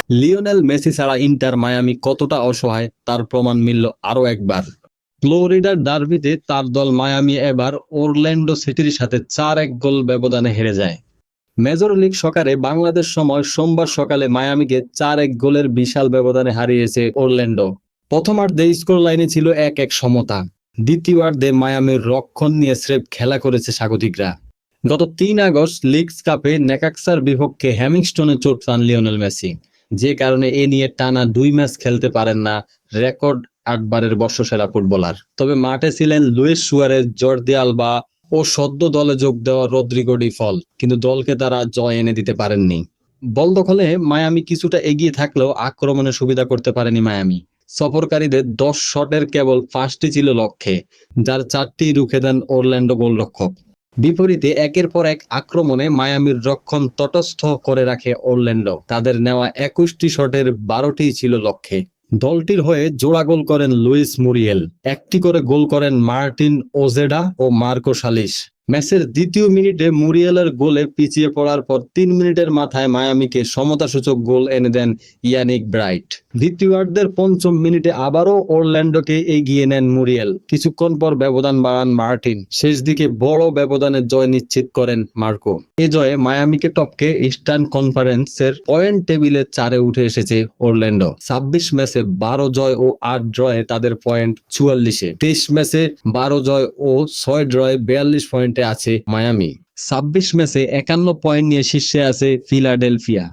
Lionel Messi ছাড়া inter Miami কতটা অসহায় তার প্রমাণ মিলল আরো একবার। ফ্লোরিডার ডার্বিতে তার দল মায়ামি এবার অরল্যান্ডো সিটির সাথে 4-1 গোল ব্যবধানে হেরে যায়। মেজর লিগ সকারে বাংলাদেশ সময় সোমবার সকালে মায়ামিকে 4-1 গোলের বিশাল ব্যবধানে হারিয়েছে অরল্যান্ডো। প্রথমার্ধে স্কোর লাইনে ছিল 1-1 সমতা। দ্বিতীয়ার্ধে মায়ামির রক্ষণ নিয়ে স্রেফ খেলা করেছে স্বাগতিকরা। গত 3 আগস্ট লিগস কাপে নেকাক্সার বিপক্ষে হ্যামিংস্টনে চোট পান লিওনেল মেসি, যে কারণে এ নিয়ে টানা 2 ম্যাচ খেলতে পারেন না রেকর্ড 8 বারের বর্ষসেরা ফুটবলার। তবে মাঠে ছিলেন লুইস সুয়ারেজ, জর্দি আলবা ও সদ্য দলে যোগ দেওয়া রদ্রিগো ডি ফল, কিন্তু দলকে তারা জয় এনে দিতে পারেননি। বল দখলে মায়ামি কিছুটা এগিয়ে থাকলেও আক্রমণে সুবিধা করতে পারেনি মায়ামি। সফরকারীদের 10 শটের কেবল 5টি ছিল লক্ষ্যে, যার 4টি রুখে দেন অরল্যান্ডো গোলরক্ষক। বিপরীতে একের পর এক আক্রমণে মায়ামির রক্ষণ তটস্থ করে রাখে অরল্যান্ডো। তাদের নেওয়া 21টি শটের 12টিই ছিল লক্ষ্যে। দলটির হয়ে জোড়া গোল করেন লুইস মুরিয়েল, একটি করে গোল করেন মার্টিন ওজেডা ও মার্কো সালিস। ম্যাচের দ্বিতীয় মিনিটে মুরিয়েলের গোলে পিছিয়ে পড়ার পর 3 মিনিটের মাথায় মায়ামিকে সমতাসূচক গোল এনে দেন ইয়ানিক ব্রাইট। দ্বিতীয়ার্ধের 5ম মিনিটে আবারও অরল্যান্ডোকে এগিয়ে নেন মুরিয়েল। কিছুক্ষণ পর ব্যবধান বাড়ান মার্টিন। শেষ দিকে বড় ব্যবধানে জয় নিশ্চিত করেন মার্কো। এ জয়ে মায়ামিকে টপকে ইস্টার্ন কনফারেন্সের পয়েন্ট টেবিলে 4-এ উঠে এসেছে অরল্যান্ডো। 26 ম্যাচে 12 জয় ও 8 ড্রয়ে তাদের পয়েন্ট 44-এ। 23 ম্যাচে 12 জয় ও 6 ড্রয়ে 42 পয়েন্টে আছে মায়ামি। 26 ম্যাচে 51 পয়েন্ট নিয়ে শীর্ষে আছে ফিলাডেলফিয়া।